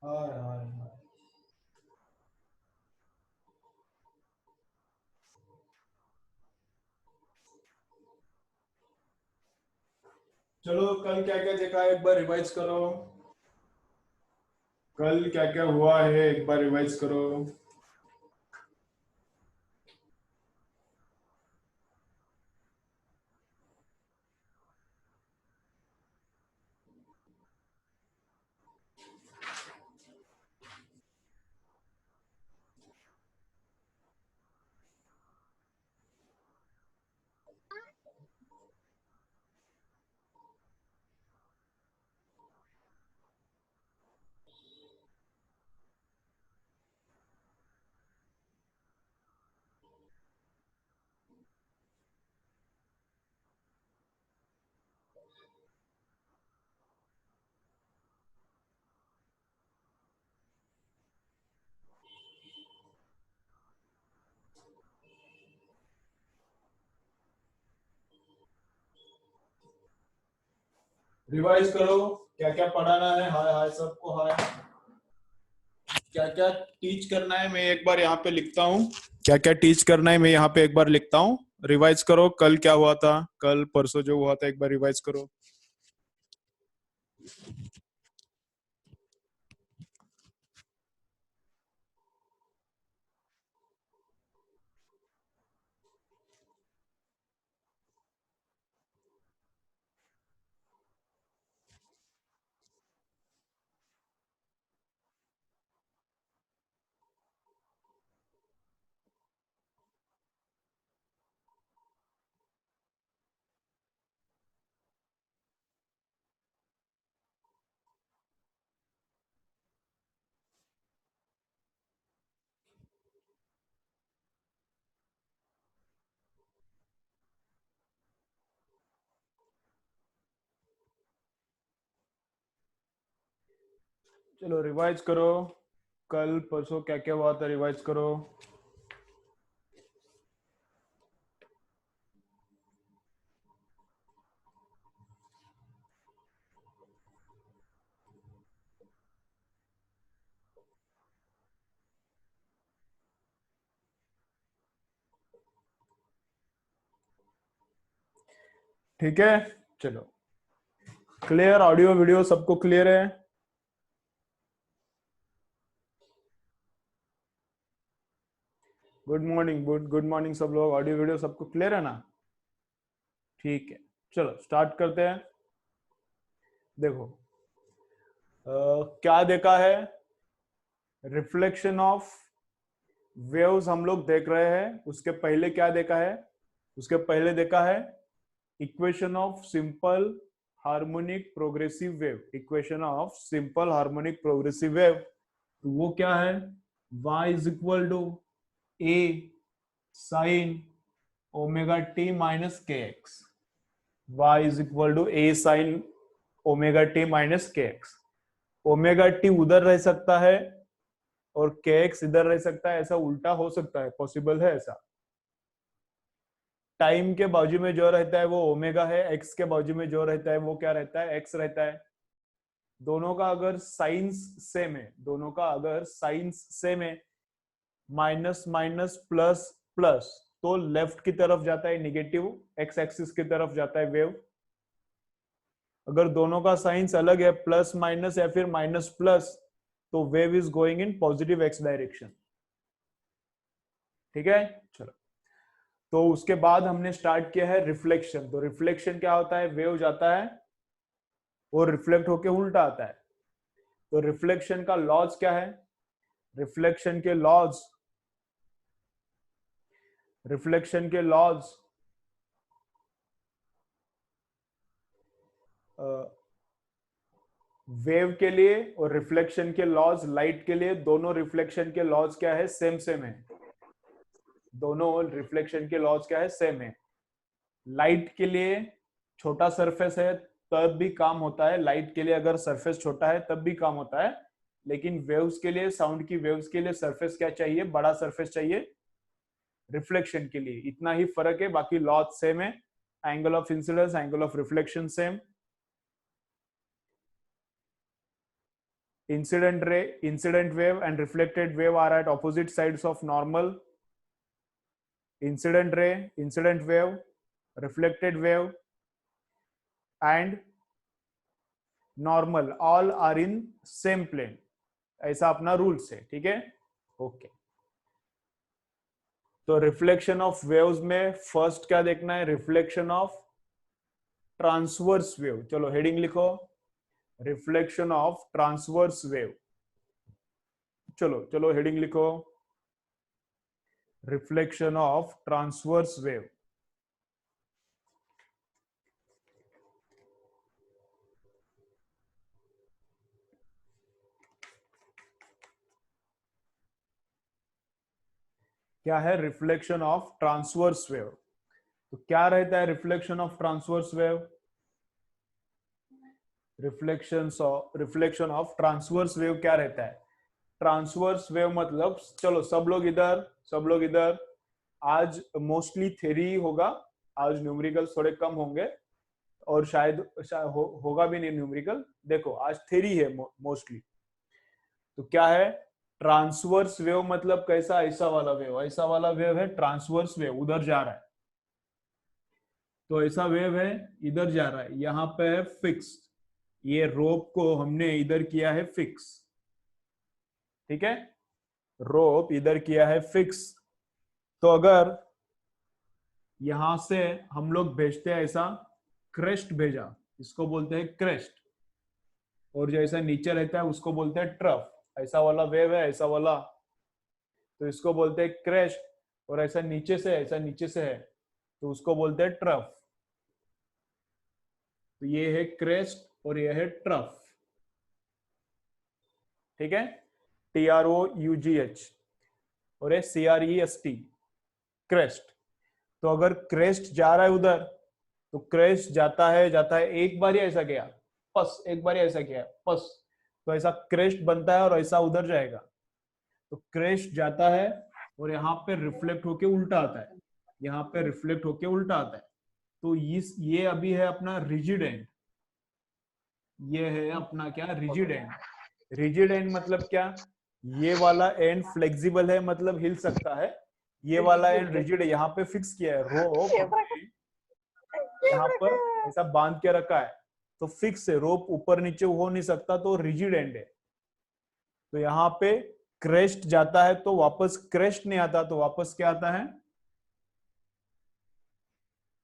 हाँ यार हाँ। चलो कल क्या क्या देखा है एक बार रिवाइज करो। कल क्या क्या हुआ है एक बार रिवाइज करो। रिवाइज करो। क्या क्या पढ़ाना है, हाय हाय सबको हाय। क्या क्या टीच करना है मैं एक बार यहाँ पे लिखता हूँ। क्या क्या टीच करना है मैं यहाँ पे एक बार लिखता हूँ। रिवाइज करो कल क्या हुआ था, कल परसों जो हुआ था एक बार रिवाइज करो। चलो रिवाइज करो। कल परसों क्या क्या हुआ था रिवाइज करो। ठीक है। चलो क्लियर, ऑडियो वीडियो सबको क्लियर है। गुड मॉर्निंग, गुड मॉर्निंग सब लोग, ऑडियो वीडियो सबको क्लियर है ना। ठीक है, चलो स्टार्ट करते हैं। देखो क्या देखा है, रिफ्लेक्शन ऑफ वेव्स हम लोग देख रहे हैं। उसके पहले क्या देखा है, उसके पहले देखा है equation of simple harmonic progressive wave. Equation of simple harmonic progressive wave, तो वो क्या है, y is equal to A sine omega t minus k x. Y is equal to A sine omega t minus k x. Omega t उधर रह सकता है और के एक्स इधर रह सकता है, ऐसा उल्टा हो सकता है, पॉसिबल है ऐसा। टाइम के बाजू में जो रहता है वो ओमेगा है, एक्स के बाजू में जो रहता है वो क्या रहता है, एक्स रहता है। दोनों का अगर साइंस सेम है, दोनों का अगर साइंस सेम है, माइनस माइनस प्लस प्लस, तो लेफ्ट की तरफ जाता है निगेटिव, एक्स एक्सिस की तरफ जाता है वेव। अगर दोनों का साइंस अलग है, प्लस माइनस या फिर माइनस प्लस, तो wave is going in positive x direction. ठीक है, चलो। तो उसके बाद हमने स्टार्ट किया है रिफ्लेक्शन। तो रिफ्लेक्शन क्या होता है, वेव जाता है और रिफ्लेक्ट होके उल्टा आता है। तो रिफ्लेक्शन का लॉज क्या है, रिफ्लेक्शन के लॉज, रिफ्लेक्शन के लॉज वेव के लिए और रिफ्लेक्शन के लॉज लाइट के लिए, दोनों रिफ्लेक्शन के लॉज क्या है, सेम सेम है। दोनों रिफ्लेक्शन के लॉज क्या है, सेम है। लाइट के लिए छोटा सरफेस है तब भी काम होता है, लाइट के लिए अगर सरफेस छोटा है तब भी काम होता है। लेकिन वेव्स के लिए, साउंड की वेव्स के लिए सरफेस क्या चाहिए, बड़ा सरफेस चाहिए रिफ्लेक्शन के लिए। इतना ही फर्क है, बाकी लॉज सेम है। Angle of incidence, angle of reflection same. incident wave and reflected wave are at opposite sides of normal. Incident ray, incident wave, reflected wave and normal all are in same plane. ऐसा अपना rules है, ठीक है, okay. तो reflection of waves में first क्या देखना है, रिफ्लेक्शन ऑफ ट्रांसवर्स वेव। चलो हेडिंग लिखो, रिफ्लेक्शन ऑफ ट्रांसवर्स वेव। चलो चलो हेडिंग लिखो, रिफ्लेक्शन ऑफ ट्रांसवर्स वेव। क्या है रिफ्लेक्शन ऑफ ट्रांसवर्स वेव? तो क्या रहता है reflection of transverse wave? Reflection of transverse wave क्या रहता है? ट्रांसवर्स वेव मतलब, चलो सब लोग इधर, सब लोग इधर। आज मोस्टली थ्योरी होगा, आज न्यूमेरिकल थोड़े कम होंगे और शायद होगा भी नहीं न्यूमेरिकल। देखो आज थ्योरी है मोस्टली। तो क्या है ट्रांसवर्स वेव मतलब कैसा? ऐसा वाला वेव, ऐसा वाला वेव है ट्रांसवर्स वेव, उधर जा रहा है। तो ऐसा वेव है इधर जा रहा है, यहाँ पे है फिक्स, ये रोप को हमने इधर किया है फिक्स, ठीक है, रोप इधर किया है फिक्स। तो अगर यहां से हम लोग भेजते हैं ऐसा क्रेस्ट भेजा, इसको बोलते हैं क्रेस्ट, और जो ऐसा नीचे रहता है उसको बोलते हैं ट्रफ। ऐसा वाला वेव है, ऐसा वाला, तो इसको बोलते हैं क्रेस्ट, और ऐसा नीचे से, ऐसा नीचे से है तो उसको बोलते हैं ट्रफ। तो ये है क्रेस्ट और ये है ट्रफ, ठीक है, TROUGH, और ये CREST, क्रेस्ट। तो अगर क्रेस्ट जा रहा है उधर, तो क्रेस्ट जाता है एक बार ही ऐसा गया पस, एक बार ही ऐसा गया पस, तो ऐसा क्रेस्ट बनता है और ऐसा उधर जाएगा। तो क्रेस्ट जाता है और यहाँ पे रिफ्लेक्ट होके उल्टा आता है, यहाँ पे रिफ्लेक्ट होके उल्टा आता है। तो ये अभी है अपना रिजिड एंड, ये है अपना क्या, रिजिड एंड। रिजिड एंड मतलब क्या, ये वाला एंड फ्लेक्सिबल है मतलब हिल सकता है, ये वाला एंड रिजिड है, यहाँ पे फिक्स किया है, रोप यहाँ पर ऐसा बांध के रखा है तो फिक्स है, रोप ऊपर नीचे हो नहीं सकता, तो रिजिड एंड है। तो यहाँ पे क्रेस्ट जाता है तो वापस क्रेस्ट नहीं आता, तो वापस क्या आता है,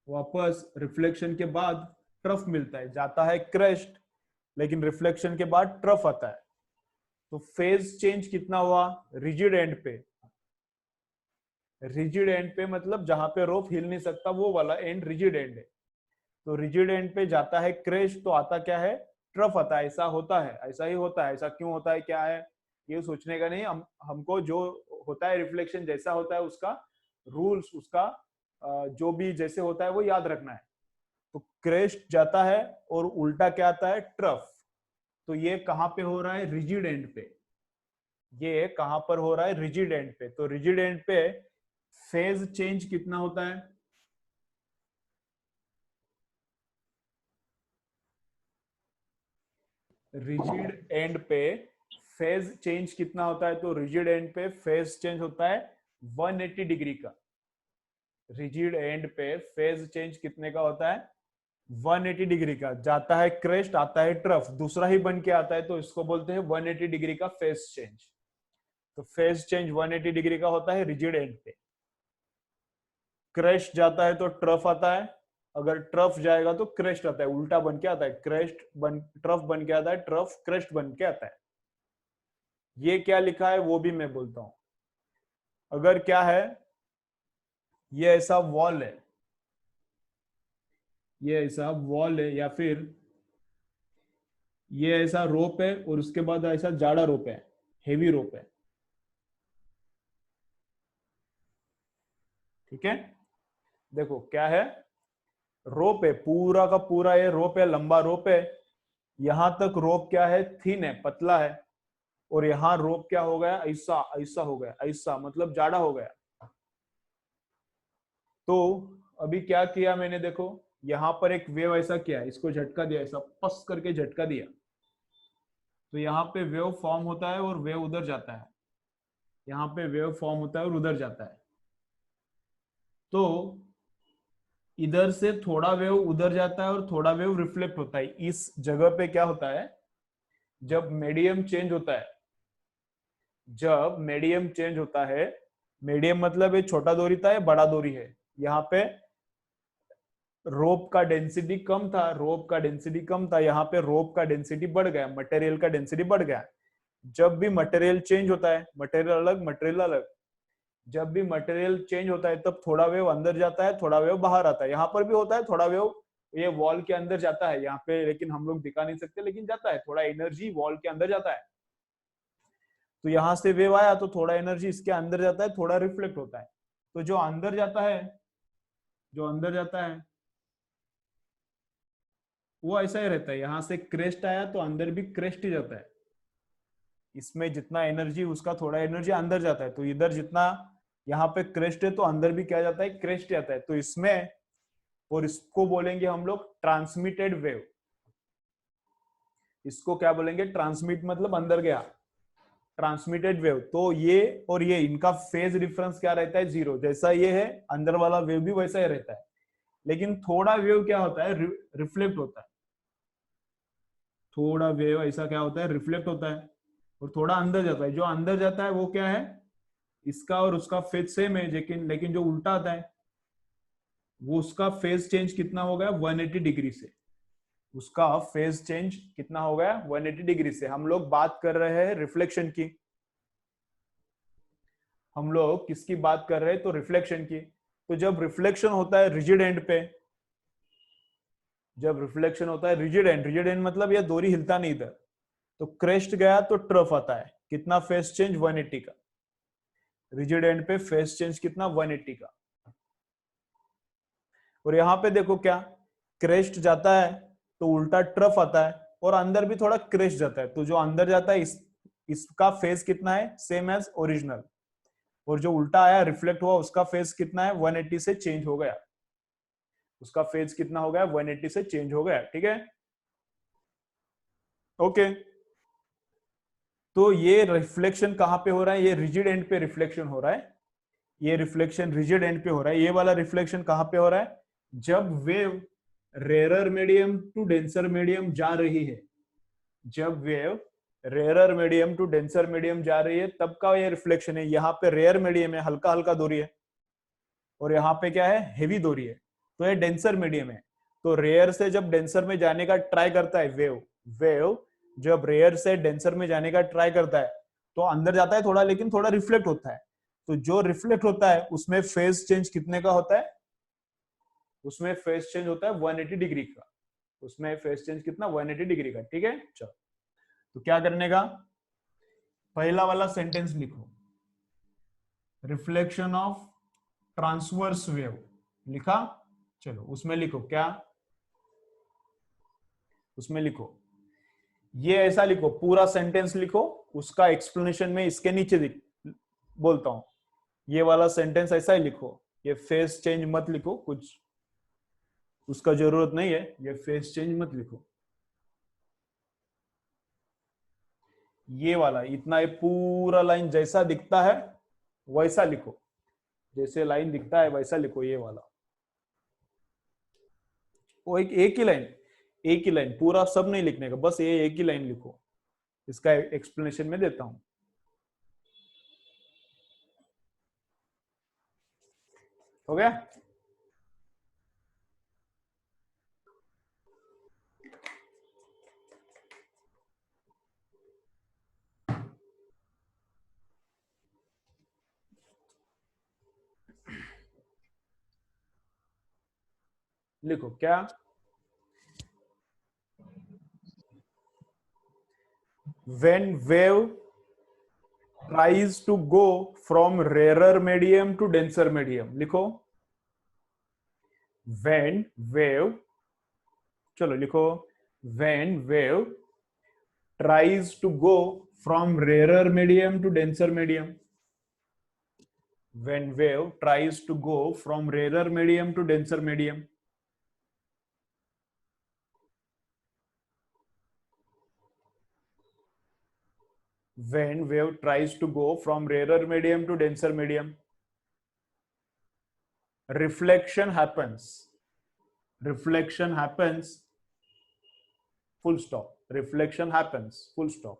वापस रिफ्लेक्शन के बाद ट्रफ मिलता है। जाता है क्रेस्ट लेकिन रिफ्लेक्शन के बाद ट्रफ आता है। तो फेज चेंज कितना हुआ रिजिड एंड पे, रिजिड एंड पे मतलब जहां पे रोप हिल नहीं सकता वो वाला एंड रिजिड एंड है। तो रिजिड एंड पे जाता है क्रेस्ट तो आता क्या है, ट्रफ आता है। ऐसा होता है, ऐसा ही होता है, ऐसा क्यों होता है, क्या है ये सोचने का नहीं, हमको जो होता है रिफ्लेक्शन जैसा होता है उसका रूल्स, उसका जो भी जैसे होता है वो याद रखना है। तो क्रेस्ट जाता है और उल्टा क्या आता है, ट्रफ। तो ये कहां पे हो रहा है, रिजिड एंड पे, ये कहां पर हो रहा है, रिजिड एंड पे। तो रिजिड एंड पे फेज चेंज कितना होता है, रिजिड एंड पे फेज चेंज कितना होता है, तो रिजिड एंड पे फेज चेंज होता है 180 डिग्री का। रिजिड एंड पे फेज चेंज कितने का होता है, 180 डिग्री का। जाता है क्रेस्ट, आता है ट्रफ, दूसरा ही बन के आता है, तो इसको बोलते हैं 180 डिग्री का फेज चेंज। तो फेज चेंज 180 डिग्री का होता है रिजिड एंड पे। क्रेस्ट जाता है तो ट्रफ आता है, अगर ट्रफ जाएगा तो क्रेस्ट आता है, उल्टा बन के आता है, क्रेस्ट बन ट्रफ बन के आता है, ट्रफ क्रेस्ट बन के आता है। ये क्या लिखा है वो भी मैं बोलता हूं। अगर क्या है, ये ऐसा वॉल है, ये ऐसा वॉल है, या फिर ये ऐसा रोप है और उसके बाद ऐसा जाड़ा रोप है, हेवी रोप है, ठीक है। देखो क्या है, रोप है, पूरा का पूरा ये रोप है, लंबा रोप है, यहां तक रोप क्या है, थिन है, पतला है, और यहाँ रोप क्या हो गया, ऐसा ऐसा हो गया, ऐसा मतलब जाड़ा हो गया। तो अभी क्या किया मैंने, देखो यहां पर एक वेव ऐसा किया, इसको झटका दिया, ऐसा पस करके झटका दिया, तो यहाँ पे वेव फॉर्म होता है और वेव उधर जाता है, यहाँ पे वेव फॉर्म होता है और उधर जाता है। तो इधर से थोड़ा वेव उधर जाता है और थोड़ा वेव रिफ्लेक्ट होता है। इस जगह पे क्या होता है, जब मीडियम चेंज होता है, जब मीडियम चेंज होता है, मीडियम मतलब ये छोटा दूरी था या बड़ा दूरी है, यहाँ पे रोप का डेंसिटी कम था, रोप का डेंसिटी कम था, यहाँ पे रोप का डेंसिटी बढ़ गया, मटेरियल का डेंसिटी बढ़ गया। जब भी मटेरियल चेंज होता है, मटेरियल अलग मटेरियल अलग, जब भी मटेरियल चेंज होता है तब थोड़ा वेव अंदर जाता है, थोड़ा वेव बाहर आता है। यहाँ पर भी होता है थोड़ा वेव, ये वॉल के अंदर जाता है यहाँ पे, लेकिन हम लोग दिखा नहीं सकते, लेकिन जाता है, थोड़ा एनर्जी वॉल के अंदर जाता है। तो यहाँ से वेव आया तो थोड़ा एनर्जी इसके अंदर जाता है, थोड़ा रिफ्लेक्ट होता है। तो जो अंदर जाता है, जो अंदर जाता है वो ऐसा ही रहता है। यहाँ से क्रेस्ट आया तो अंदर भी क्रेस्ट ही जाता है। इसमें जितना एनर्जी उसका थोड़ा एनर्जी अंदर जाता है, तो इधर जितना यहाँ पे क्रेस्ट है तो अंदर भी क्या जाता है, क्रेस्ट जाता है। तो इसमें, और इसको बोलेंगे हम लोग ट्रांसमिटेड वेव। इसको क्या बोलेंगे, ट्रांसमिट मतलब अंदर गया, ट्रांसमिटेड वेव। तो ये और ये इनका फेज डिफरेंस क्या रहता है, जीरो। जैसा ये है अंदर वाला वेव भी वैसा ही रहता है, लेकिन थोड़ा वेव क्या होता है, रिफ्लेक्ट होता है। थोड़ा वेव ऐसा क्या होता है, रिफ्लेक्ट होता है और थोड़ा अंदर जाता है। जो अंदर जाता है वो क्या है, इसका और उसका फेज सेम है, लेकिन लेकिन जो उल्टा आता है वो उसका फेज चेंज कितना हो गया, 180 डिग्री से। उसका फेज चेंज कितना हो गया, 180 डिग्री से। हम लोग बात कर रहे हैं रिफ्लेक्शन की, हम लोग किसकी बात कर रहे हैं, तो रिफ्लेक्शन की। तो जब रिफ्लेक्शन होता है रिजिड एंड पे, जब रिफ्लेक्शन होता है रिजिड एंड, रिजिड एंड मतलब यह दोरी हिलता नहीं इधर, तो क्रेस्ट गया तो ट्रफ आता है। कितना फेस चेंज, 180 का। रिजिड एंड पे फेस चेंज कितना, 180 का। और यहां पे देखो क्या, क्रेस्ट जाता है तो उल्टा ट्रफ आता है, और अंदर भी थोड़ा क्रेस्ट जाता है। तो जो अंदर जाता है इसका फेस कितना है, सेम एज ओरिजिनल। और जो उल्टा आया रिफ्लेक्ट हुआ उसका फेस कितना है, 180 से चेंज हो गया। उसका फेज कितना हो गया, 180 से चेंज हो गया। ठीक है, ओके। तो ये रिफ्लेक्शन कहां पे हो रहा है, ये रिजिड एंड पे रिफ्लेक्शन हो रहा है। ये रिफ्लेक्शन रिजिड एंड पे हो रहा है। ये वाला रिफ्लेक्शन कहां पे हो रहा है, जब wave rarer medium to denser medium जा रही है। जब wave rarer medium to denser medium जा रही है तब का ये रिफ्लेक्शन है। यहाँ पे रेयर मीडियम है, हल्का हल्का दूरी है, और यहाँ पे क्या है, हेवी दूरी है, तो ये डेंसर मीडियम है। तो रेयर से जब डेंसर में जाने का ट्राई करता है वेव, वेव जब रेयर से डेंसर में जाने का ट्राई करता है तो अंदर जाता है थोड़ा, लेकिन थोड़ा रिफ्लेक्ट होता है। तो जो रिफ्लेक्ट होता है उसमें फेज चेंज कितने का होता है, उसमें फेज चेंज होता है 180 डिग्री का। उसमें फेज चेंज कितना, 180 डिग्री का। ठीक है, चलो। तो क्या करने का, पहला वाला सेंटेंस लिखो, रिफ्लेक्शन ऑफ ट्रांसवर्स वेव लिखा। चलो उसमें लिखो क्या, उसमें लिखो, ये ऐसा लिखो, पूरा सेंटेंस लिखो, उसका एक्सप्लेनेशन में इसके नीचे बोलता हूं। ये वाला सेंटेंस ऐसा ही लिखो, ये फेस चेंज मत लिखो, कुछ उसका जरूरत नहीं है, ये फेस चेंज मत लिखो। ये वाला इतना, ये पूरा लाइन जैसा दिखता है वैसा लिखो, जैसे लाइन दिखता है वैसा लिखो। ये वाला वो एक ही लाइन, एक ही लाइन, पूरा सब नहीं लिखने का, बस ये एक ही लाइन लिखो। इसका एक्सप्लेनेशन में देता हूं। हो गया, लिखो क्या, when wave tries to go from rarer medium to denser medium, लिखो when wave, चलो लिखो, when wave tries to go from rarer medium to denser medium, when wave tries to go from rarer medium to denser medium। when wave tries to go from rarer medium to denser medium, reflection happens. Reflection happens, full stop. Reflection happens, full stop.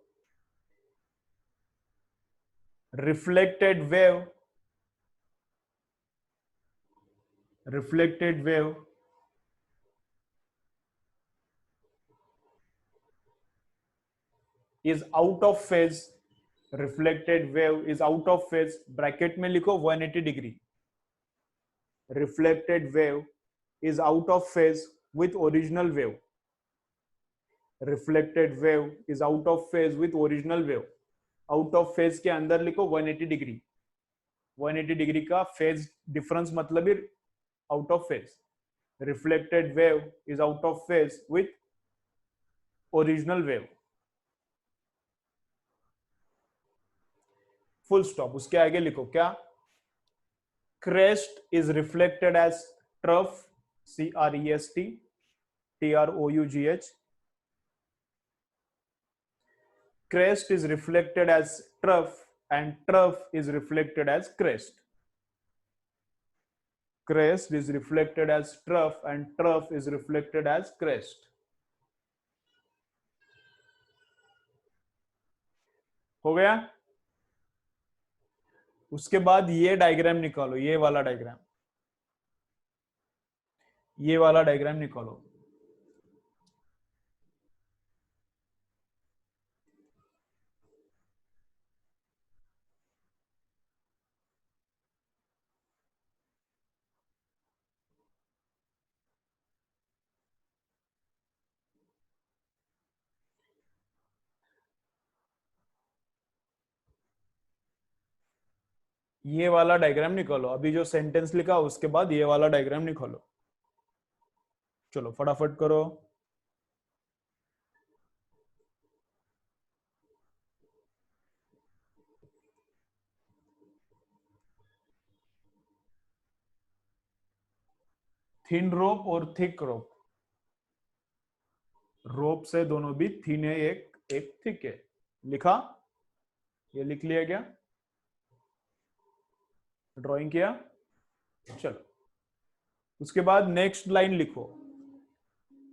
Reflected wave, reflected wave is out of phase. Reflected wave is out of phase, bracket में लिखो 180 degree. Reflected wave is out of phase with original wave. Reflected wave is out of phase with original wave. Out of phase के अंदर लिखो 180 degree. 180 degree का phase difference मतलब ही out of phase. Reflected wave is out of phase with original wave. Full stop. उसके आगे लिखो क्या? Crest is reflected as trough, CREST, TROUGH. Crest is reflected as trough and trough is reflected as crest. Crest is reflected as trough and trough is reflected as crest. हो गया? उसके बाद ये diagram निकालो, ये वाला डायग्राम. ये वाला डायग्राम निकालो. ये वाला डायग्राम निकालो. अभी जो सेंटेंस लिखा उसके बाद ये वाला डायग्राम निकालो. चलो फटाफट करो. थिन रोप और थिक रोप. रोप से दोनों भी थिन है, एक थिक है. लिखा? ये लिख लिया क्या? ड्राइंग किया? चलो उसके बाद नेक्स्ट लाइन लिखो.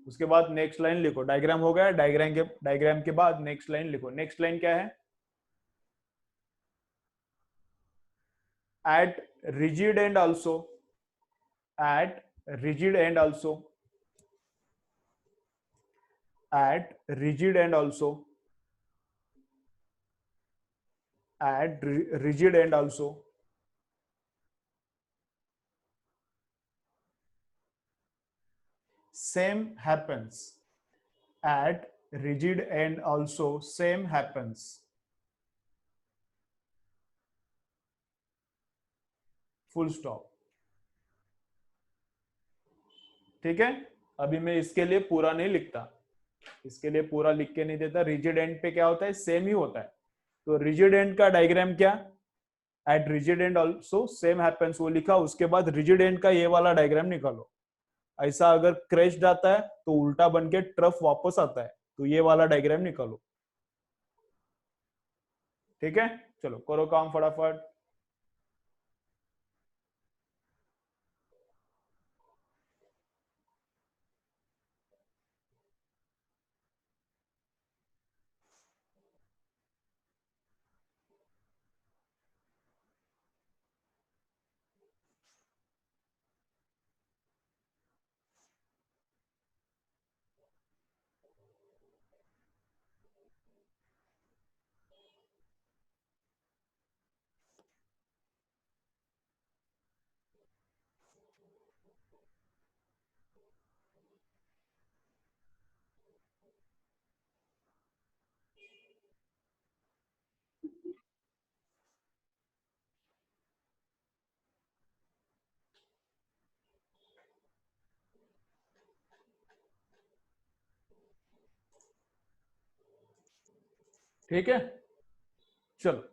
उसके बाद नेक्स्ट लाइन लिखो. डायग्राम हो गया. डायग्राम के बाद नेक्स्ट लाइन लिखो. नेक्स्ट लाइन क्या है? at rigid end also, at rigid end also, at rigid end also, at rigid end also, same happens. At rigid end also same happens. Full stop. ठीक है. अभी मैं इसके लिए पूरा नहीं लिखता. इसके लिए पूरा लिख के नहीं देता. रिजिड एंड पे क्या होता है? सेम ही होता है. तो रिजिड एंड का डायग्राम क्या? At rigid end also same happens, वो लिखा. उसके बाद रिजिड एंड का ये वाला डायग्राम निकालो. ऐसा अगर क्रैश जाता है तो उल्टा बन के ट्रफ वापस आता है. तो ये वाला डायग्राम निकालो. ठीक है. चलो करो काम फटाफट. ठीक है. चलो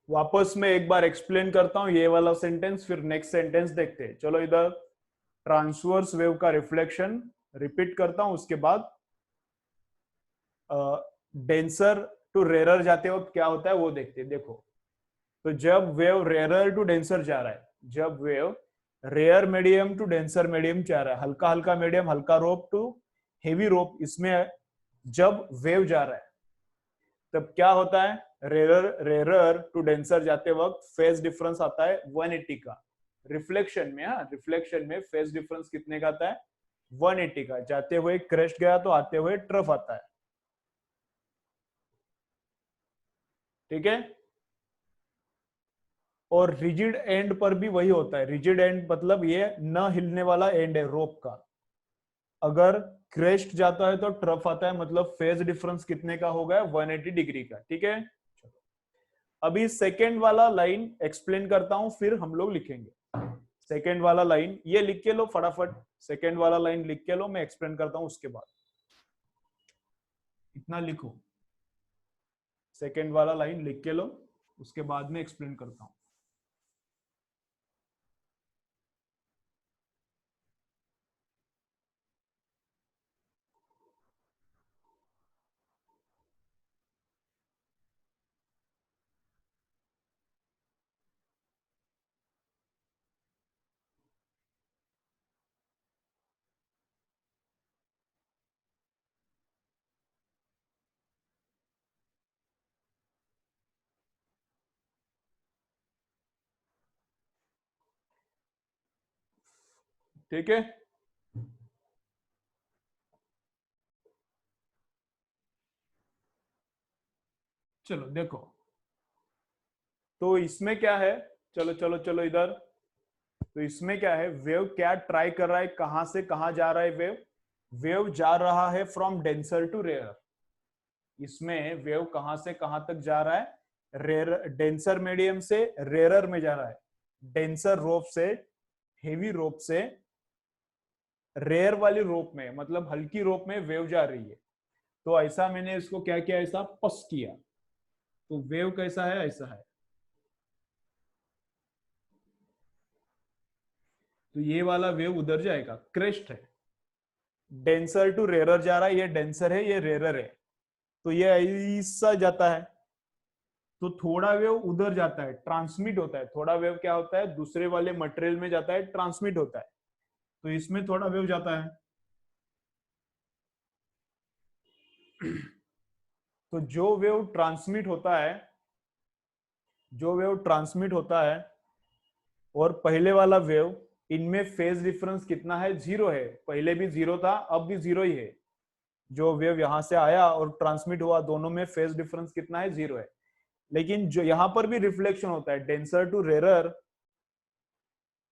वापस में एक बार एक्सप्लेन करता हूं ये वाला सेंटेंस, फिर नेक्स्ट सेंटेंस देखते हैं. चलो इधर ट्रांसवर्स वेव का रिफ्लेक्शन रिपीट करता हूं. उसके बाद डेंसर टू रेरर जाते वक्त क्या होता है वो देखते हैं। देखो, तो जब वेव रेरर टू डेंसर जा रहा है, जब wave rare medium to denser medium जा रहा है, हल्का हल्का मीडियम, हल्का रोप टू हेवी रोप, इसमें जब वेव जा रहा है तब क्या होता है, रेरर रेरर टू डेंसर जाते वक्त फेज डिफरेंस आता है 180 का। रिफ्लेक्शन में, हाँ, रिफ्लेक्शन में फेज डिफरेंस कितने का आता है, 180 का। जाते हुए क्रेस्ट गया तो आते हुए ट्रफ आता है। ठीक है। और रिजिड एंड पर भी वही होता है। रिजिड एंड मतलब ये न हिलने वाला एंड है रोप का। अगर क्रेस्ट जाता है तो ट्रफ आता है, मतलब फेज डिफरेंस कितने का होगा, 180 डिग्री का। ठीक है। अभी सेकेंड वाला लाइन एक्सप्लेन करता हूं, फिर हम लोग लिखेंगे। सेकेंड वाला लाइन ये लिख के लो फटाफट, सेकेंड वाला लाइन लिख के लो, मैं एक्सप्लेन करता हूं उसके बाद। इतना लिखो, सेकेंड वाला लाइन लिख के लो, उसके बाद में एक्सप्लेन करता हूं। ठीक है। चलो देखो, तो इसमें क्या है, चलो चलो चलो इधर। तो इसमें क्या है, वेव क्या ट्राई कर रहा है, कहां से कहां जा रहा है वेव, वेव जा रहा है फ्रॉम डेंसर टू रेयर। इसमें वेव कहां से कहां तक जा रहा है, रेयर डेंसर मीडियम से रेयरर में जा रहा है, डेंसर रोप से हेवी रोप से रेयर वाली रोप में, मतलब हल्की रोप में वेव जा रही है। तो ऐसा मैंने इसको क्या किया, ऐसा पस किया, तो वेव कैसा है, ऐसा है। तो ये वाला वेव उधर जाएगा, क्रेस्ट है, डेंसर टू रेरर जा रहा है, ये डेंसर है ये रेरर है, तो ये ऐसा जाता है। तो थोड़ा वेव उधर जाता है, ट्रांसमिट होता है, थोड़ा वेव क्या होता है दूसरे वाले मटेरियल में जाता है, ट्रांसमिट होता है। तो इसमें थोड़ा वेव जाता है। तो जो वेव ट्रांसमिट होता है, जो वेव ट्रांसमिट होता है और पहले वाला वेव, इनमें फेज डिफरेंस कितना है, जीरो है। पहले भी जीरो था, अब भी जीरो ही है। जो वेव यहां से आया और ट्रांसमिट हुआ, दोनों में फेज डिफरेंस कितना है, जीरो है। लेकिन जो यहां पर भी रिफ्लेक्शन होता है, denser to rarer,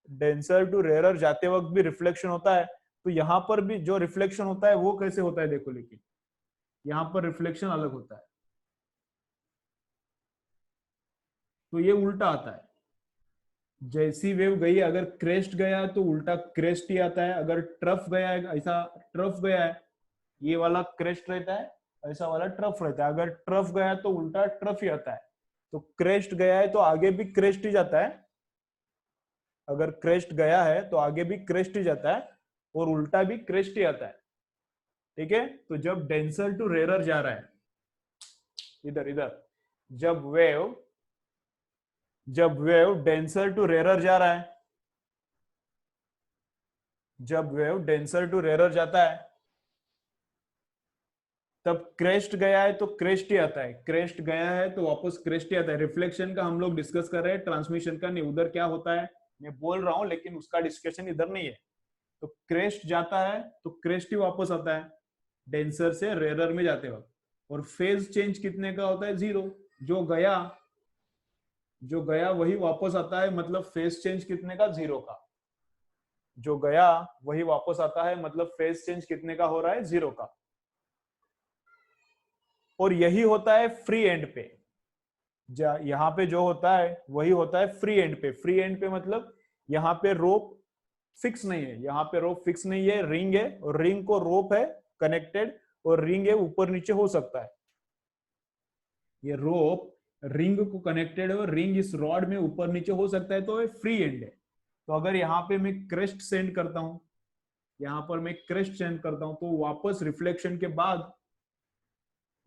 denser to rarer जाते वक्त भी रिफ्लेक्शन होता है। तो यहां पर भी जो रिफ्लेक्शन होता है वो कैसे होता है देखो, लेकिन यहां पर रिफ्लेक्शन अलग होता है, तो ये उल्टा आता है। जैसी वेव गई, अगर क्रेस्ट गया तो उल्टा क्रेस्ट ही आता है, अगर ट्रफ गया है, ऐसा ट्रफ गया है, ये वाला क्रेस्ट रहता है, ऐसा वाला ट्रफ रहता है। अगर ट्रफ गया तो उल्टा ट्रफ ही आता है। तो क्रेस्ट गया है तो आगे भी क्रेस्ट ही जाता है, अगर क्रेस्ट गया है तो आगे भी क्रेस्ट ही जाता है, और उल्टा भी क्रेस्ट ही आता है। ठीक है। तो जब डेंसर टू रेरर जा रहा है, इधर इधर, जब वेव जब वेव डेंसर टू रेरर जा रहा है, जब वेव डेंसर टू रेरर जाता है, तब क्रेस्ट गया है तो क्रेस्ट ही आता है, क्रेस्ट गया है तो वापस क्रेस्ट ही आता है। रिफ्लेक्शन का हम लोग डिस्कस कर रहे हैं, ट्रांसमिशन का नहीं। उधर क्या होता है मैं बोल रहा हूं, लेकिन उसका डिस्कशन इधर नहीं है। तो क्रेस्ट जाता है तो क्रेस्ट ही वापस आता है, डेंसर से रेरर में जाते वक्त। और फेज चेंज कितने का होता है, जीरो। जो गया जो गया वही वापस आता है, मतलब फेज चेंज कितने का, जीरो का। जो गया वही वापस आता है, मतलब फेज चेंज कितने का हो रहा है, जीरो का। और यही होता है फ्री एंड पे। यहाँ पे जो होता है वही होता है फ्री एंड पे। फ्री एंड पे मतलब यहाँ पे रोप फिक्स नहीं है, यहाँ पे रोप फिक्स नहीं है, रिंग है, और रिंग को रोप है कनेक्टेड, और रिंग है ऊपर नीचे हो सकता है। ये रोप रिंग को कनेक्टेड है, और रिंग इस रॉड में ऊपर नीचे हो सकता है, तो ये फ्री एंड है। तो अगर यहाँ पे मैं क्रेस्ट सेंड करता हूं, यहाँ पर मैं क्रेस्ट सेंड करता हूं, तो वापस रिफ्लेक्शन के बाद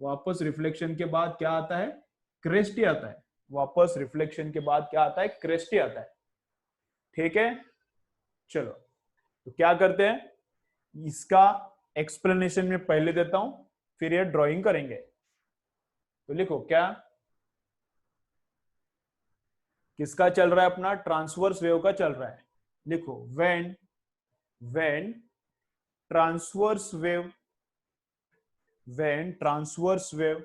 वापस रिफ्लेक्शन के बाद क्या आता है? क्रेस्ट ही आता है। वापस रिफ्लेक्शन के बाद क्या आता है? क्रेस्ट ही आता है। ठीक है, चलो तो क्या करते हैं, इसका एक्सप्लेनेशन में पहले देता हूं, फिर ये ड्राइंग करेंगे। तो लिखो क्या, किसका चल रहा है अपना? ट्रांसवर्स वेव का चल रहा है। लिखो when transverse wave, when transverse wave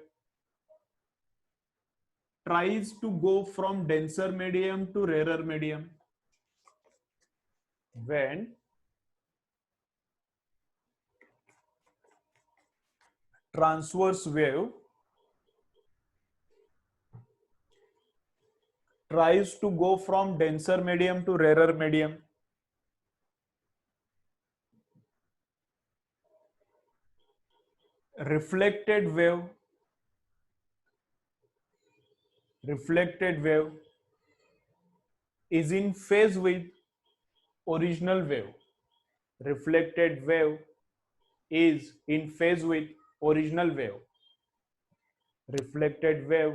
tries to go from denser medium to rarer medium, when transverse wave tries to go from denser medium to rarer medium, reflected wave is in phase with original wave. Reflected wave is in phase with original wave. Reflected wave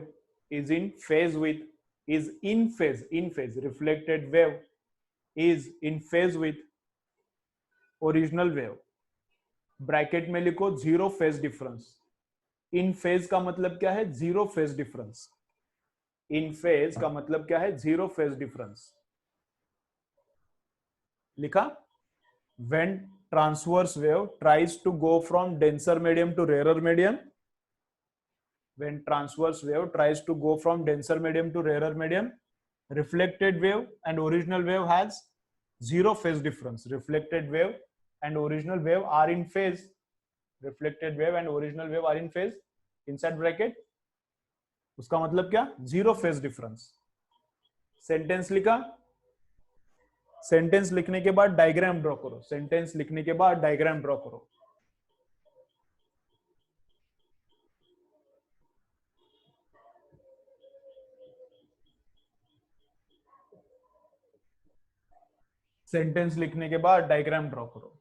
is in phase with, is in phase. Reflected wave is in phase with original wave. Bracket में लिखो zero phase difference. In phase का मतलब क्या है? Zero phase difference. In phase का मतलब क्या है? Zero phase difference. लिखा, when transverse wave tries to go from denser medium to rare medium, when transverse wave tries to go from denser medium to rarer medium, reflected wave and original wave has zero phase difference. Reflected wave and original wave are in phase. Reflected wave and original wave are in phase, inside bracket, उसका मतलब क्या? Zero phase difference. Sentence लिखा, sentence लिखने के बाद diagram draw करो। Sentence लिखने के बाद डायग्राम ड्रॉ करो। सेंटेंस लिखने के बाद डायग्राम ड्रॉ करो।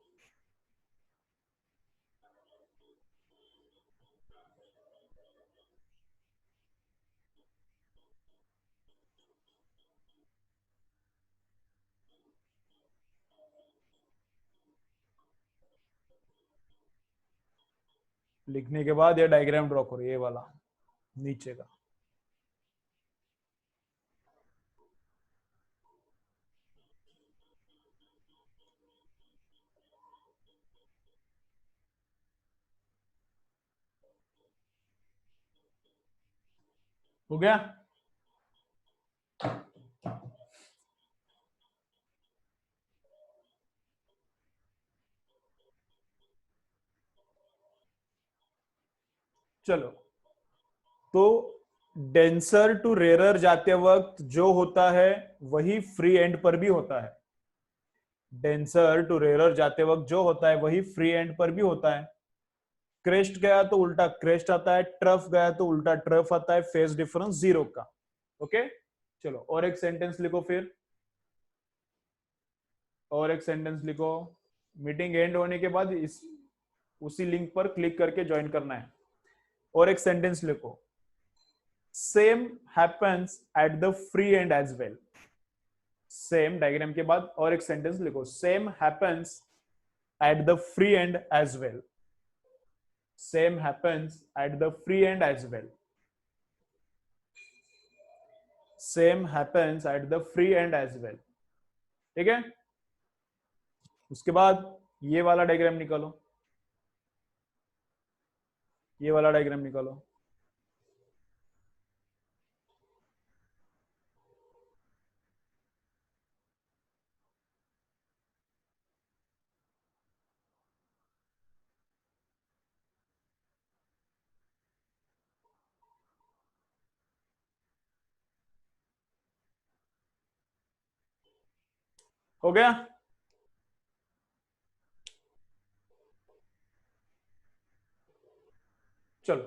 लिखने के बाद ये डायग्राम ड्रॉ करो, ये वाला नीचे का। हो गया? चलो, तो डेंसर टू रेरर जाते वक्त जो होता है वही फ्री एंड पर भी होता है। डेंसर टू रेरर जाते वक्त जो होता है वही फ्री एंड पर भी होता है। क्रेस्ट गया तो उल्टा क्रेस्ट आता है, ट्रफ गया तो उल्टा ट्रफ आता है, फेज डिफरेंस जीरो का। ओके, चलो और एक सेंटेंस लिखो फिर, और एक सेंटेंस लिखो। मीटिंग एंड होने के बाद इस उसी लिंक पर क्लिक करके ज्वाइन करना है। और एक सेंटेंस लिखो, same happens at the free end as well. Same diagram के बाद और एक सेंटेंस लिखो, same happens at the free end as well. Same happens at the free end as well. Same happens at the free end as well. ठीक है, उसके बाद ये वाला डायग्राम निकालो, ये वाला डायग्राम निकालो। हो गया? चलो,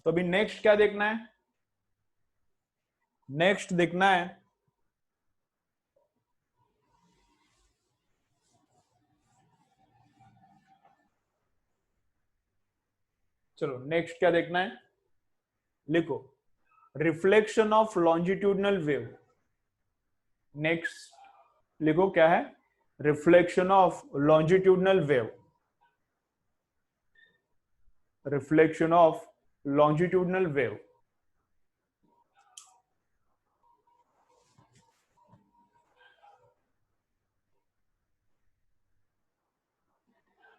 तो अभी नेक्स्ट क्या देखना है? नेक्स्ट देखना है चलो नेक्स्ट क्या देखना है, लिखो reflection of longitudinal wave. Next लिखो क्या है, reflection of longitudinal wave, reflection of longitudinal wave.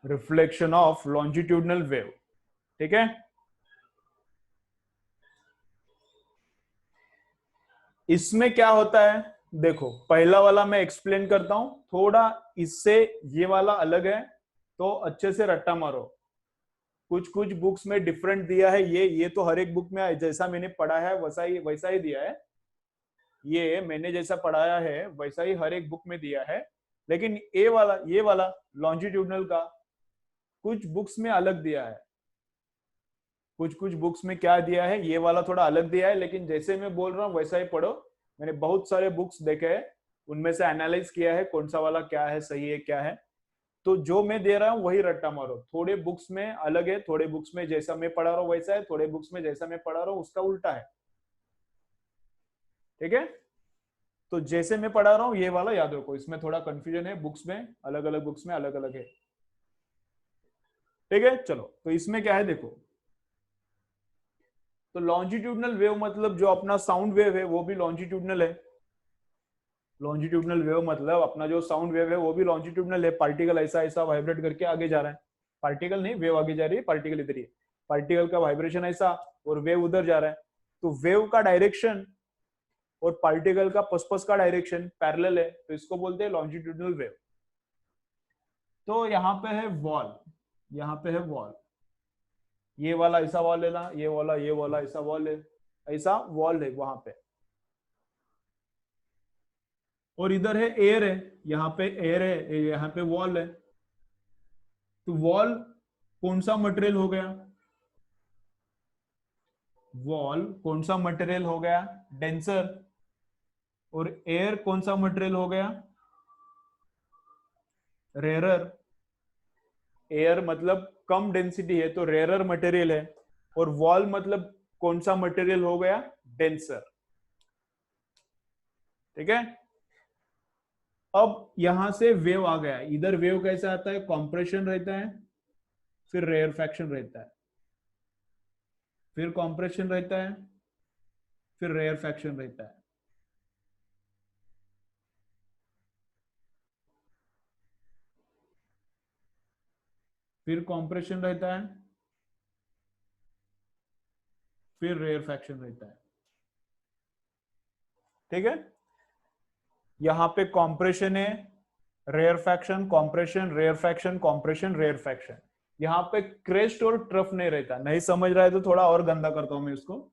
Reflection of longitudinal wave, ठीक है। इसमें क्या होता है, देखो पहला वाला मैं एक्सप्लेन करता हूं थोड़ा, इससे ये वाला अलग है, तो अच्छे से रट्टा मारो। कुछ कुछ बुक्स में डिफरेंट दिया है, ये तो हर एक बुक में जैसा मैंने पढ़ा है वैसा ही दिया है, ये मैंने जैसा पढ़ाया है वैसा ही हर एक बुक में दिया है। लेकिन ये वाला लॉन्जिट्यूडनल का कुछ बुक्स में अलग दिया है, कुछ कुछ बुक्स में क्या दिया है, ये वाला थोड़ा अलग दिया है, लेकिन जैसे मैं बोल रहा हूँ वैसा ही पढ़ो। मैंने बहुत सारे बुक्स देखे हैं, उनमें से एनालाइज किया है कौन सा वाला क्या है, सही है क्या है, तो जो मैं दे रहा हूँ वही रट्टा मारो। थोड़े बुक्स में अलग है, थोड़े बुक्स में जैसा मैं पढ़ा रहा हूँ वैसा है, थोड़े बुक्स में जैसा मैं पढ़ा रहा हूँ उसका उल्टा है, ठीक है। तो जैसे मैं पढ़ा रहा हूँ ये वाला याद रखो, इसमें थोड़ा कंफ्यूजन है, बुक्स में अलग अलग बुक्स में अलग अलग है, ठीक है। चलो तो इसमें क्या है देखो, तो लॉन्जिट्यूडनल वेव मतलब जो अपना साउंड वेव है वो भी लॉन्जिट्यूडनल है। लॉन्जिट्यूडनल वेव मतलब अपना जो साउंड वेव है वो भी लॉन्जिट्यूडनल है। पार्टिकल ऐसा ऐसा वाइब्रेट करके आगे जा रहा है, पार्टिकल नहीं वेव आगे जा रही है, पार्टिकल इधर ही है, पार्टिकल का वाइब्रेशन ऐसा और वेव उधर जा रहा है, तो वेव का डायरेक्शन और पार्टिकल का पसपस का डायरेक्शन पैरेलल है, तो इसको बोलते हैं लॉन्जिट्यूडनल वेव। तो यहाँ पे है वॉल, यहाँ पे है वॉल, ये वाला ऐसा वॉल है ना, ये वाला ऐसा वॉल है, ऐसा वॉल है वहां पे, और इधर है एयर है, यहाँ पे एयर है, यहाँ पे वॉल है। तो वॉल कौन सा मटेरियल हो गया, वॉल कौन सा मटेरियल हो गया, डेंसर, और एयर कौन सा मटेरियल हो गया, रेयरर। एयर मतलब कम डेंसिटी है तो रेयरर मटेरियल है, और वॉल मतलब कौन सा मटेरियल हो गया, डेंसर, ठीक है। अब यहां से वेव आ गया, इधर वेव कैसे आता है, कॉम्प्रेशन रहता है, फिर रेयरफैक्शन रहता है, फिर कॉम्प्रेशन रहता है, फिर रेयरफैक्शन रहता है, फिर कॉम्प्रेशन रहता है, फिर रेयरफैक्शन रहता है, ठीक है। यहां पे कॉम्प्रेशन है, rarefaction, compression, rarefaction, compression, rarefaction. यहाँ पे क्रेस्ट और ट्रफ नहीं रहता, नहीं समझ रहा है तो थोड़ा और गंदा करता हूं मैं इसको।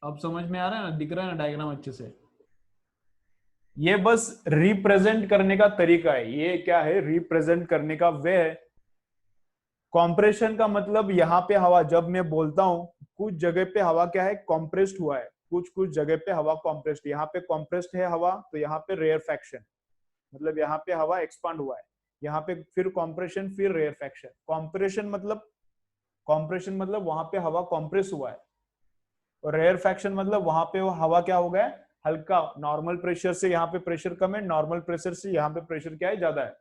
अब समझ में आ रहा है ना, दिख रहा है ना डायग्राम अच्छे से। ये बस रिप्रेजेंट करने का तरीका है, ये क्या है, रिप्रेजेंट करने का वे है। कॉम्प्रेशन का मतलब यहाँ पे हवा, जब मैं बोलता हूं कुछ जगह पे हवा क्या है, कॉम्प्रेस्ड हुआ है, कुछ कुछ जगह पे हवा कॉम्प्रेस्ड, यहाँ पे कॉम्प्रेस्ड है हवा, तो यहाँ पे रेयरफैक्शन, मतलब यहाँ पे हवा एक्सपांड हुआ है, यहाँ पे फिर कॉम्प्रेशन, फिर रेयरफैक्शन। कॉम्प्रेशन मतलब वहां पे हवा कॉम्प्रेस हुआ है, और रेयरफैक्शन मतलब वहां पे वो हवा क्या हो गया, हल्का, नॉर्मल प्रेशर से यहाँ पे प्रेशर कम है, नॉर्मल प्रेशर से यहाँ पे प्रेशर क्या है, ज्यादा है।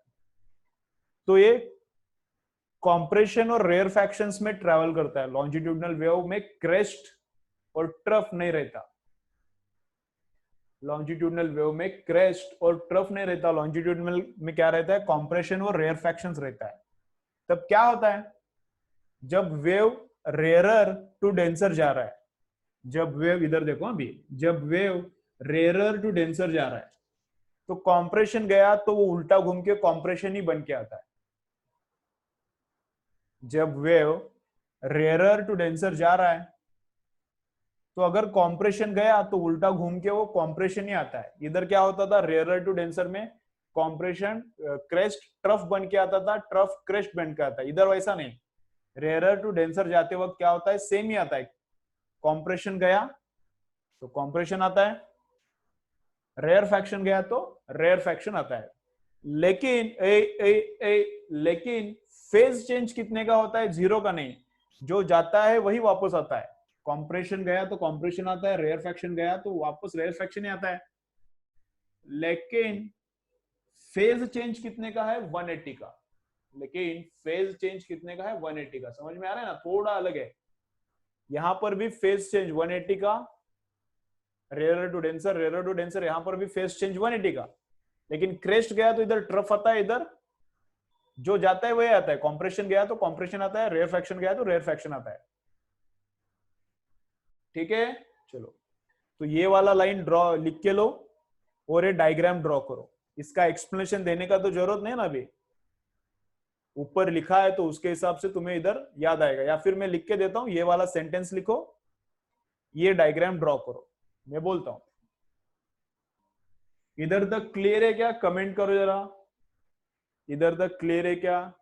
तो ये कॉम्प्रेशन और रेयरफैक्शंस में ट्रेवल करता है। लॉन्जिट्यूडनल वेव में क्रेस्ट और ट्रफ नहीं रहता, लॉन्जिट्यूडनल वेव में क्रेस्ट और ट्रफ नहीं रहता, लॉन्जिट्यूडनल में क्या रहता है, कॉम्प्रेशन और रेयरफैक्शंस रहता है। तब क्या होता है, जब वेव रेयरर टू डेंसर जा रहा है, जब वेव, इधर देखो अभी, जब वेव रेयरर टू डेंसर जा रहा है तो कॉम्प्रेशन गया तो वो उल्टा घूम के कॉम्प्रेशन ही बन के आता है। जब वेव रेयरर टू डेंसर जा रहा है तो अगर कॉम्प्रेशन गया तो उल्टा घूम के वो कॉम्प्रेशन ही आता है। इधर क्या होता था, रेयरर टू डेंसर में कॉम्प्रेशन क्रेस्ट ट्रफ बन के आता था, ट्रफ क्रेस्ट बन के आता है। इधर वैसा नहीं, रेयरर टू डेंसर जाते वक्त क्या होता है, सेम ही आता है, कॉम्प्रेशन गया तो कॉम्प्रेशन आता है, रेयरफैक्शन गया तो रेयरफैक्शन आता है। लेकिन फेज चेंज कितने का होता है? 0 का नहीं, जो जाता है वही वापस आता है। कॉम्प्रेशन गया तो कॉम्प्रेशन आता है, रेयरफैक्शन गया तो वापस रेयरफैक्शन ही आता है। लेकिन फेज चेंज कितने का है? 180 का। लेकिन फेज चेंज कितने का है? 180 का। समझ में आ रहा है ना? थोड़ा अलग है। यहां पर भी फेज चेंज 180 का, रेयर टू डेंसर, यहां पर भी फेज चेंज 180 का। लेकिन क्रेस्ट गया तो इधर ट्रफ आता है, इधर जो जाता है वही आता है। कॉम्प्रेशन गया तो कॉम्प्रेशन आता है, रेयरफैक्शन गया तो रेयरफैक्शन आता है। ठीक है, चलो तो ये वाला लाइन ड्रॉ लिख के लो और ये डायग्राम ड्रॉ करो। इसका एक्सप्लेनेशन देने का तो जरूरत नहीं ना, अभी ऊपर लिखा है तो उसके हिसाब से तुम्हें इधर याद आएगा। या फिर मैं लिख के देता हूं, ये वाला सेंटेंस लिखो, ये डायग्राम ड्रॉ करो, मैं बोलता हूं। इधर तक क्लियर है क्या? कमेंट करो जरा, इधर तक क्लियर है क्या?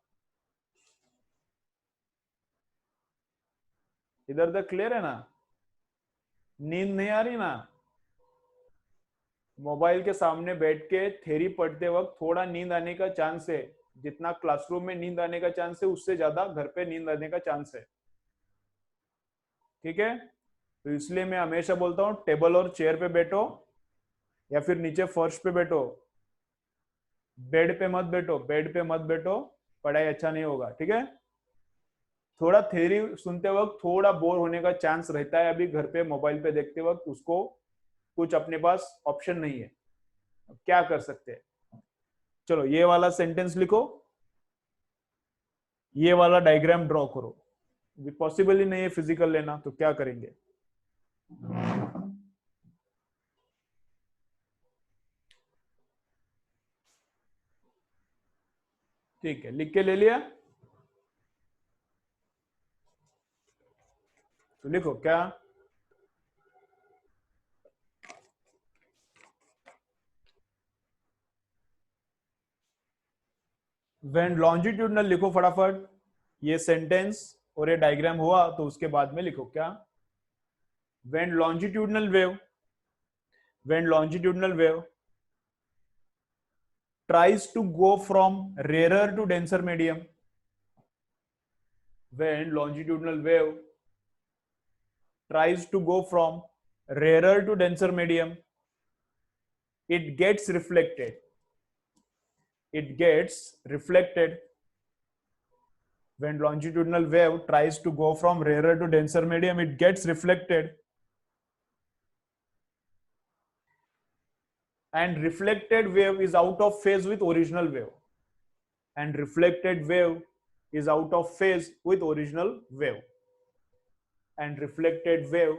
इधर तक क्लियर है ना? नींद नहीं आ रही ना? मोबाइल के सामने बैठ के थ्योरी पढ़ते वक्त थोड़ा नींद आने का चांस है। जितना क्लासरूम में नींद आने का चांस है उससे ज्यादा घर पे नींद आने का चांस है। ठीक है, तो इसलिए मैं हमेशा बोलता हूं टेबल और चेयर पे बैठो या फिर नीचे फर्श पे बैठो, बेड पे मत बैठो, बेड पे मत बैठो, पढ़ाई अच्छा नहीं होगा। ठीक है, थोड़ा थ्योरी सुनते वक्त थोड़ा बोर होने का चांस रहता है अभी घर पे मोबाइल पे देखते वक्त, उसको कुछ अपने पास ऑप्शन नहीं है, क्या कर सकते हैं। चलो ये वाला सेंटेंस लिखो, ये वाला डायग्राम ड्रॉ करो। पॉसिबल ही नहीं है फिजिकल लेना, तो क्या करेंगे? ठीक है, लिख के ले लिया तो लिखो क्या? व्हेन लॉन्जिट्यूडनल लिखो फटाफट, ये सेंटेंस और ये डायग्राम हुआ तो उसके बाद में लिखो क्या? When longitudinal wave, when longitudinal wave tries to go from rarer to denser medium, when longitudinal wave tries to go from rarer to denser medium, it gets reflected, it gets reflected. When longitudinal wave tries to go from rarer to denser medium, it gets reflected, and reflected wave is out of phase with original wave, and reflected wave is out of phase with original wave, and reflected wave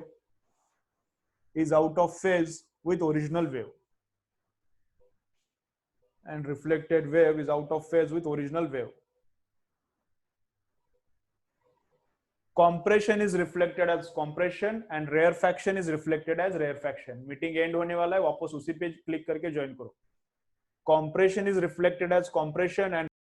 is out of phase with original wave, and reflected wave is out of phase with original wave. Compression is reflected as compression and rarefaction is reflected as rarefaction. Meeting and होने वाला है, वापस उसी पे click करके join करो। Compression is reflected as compression and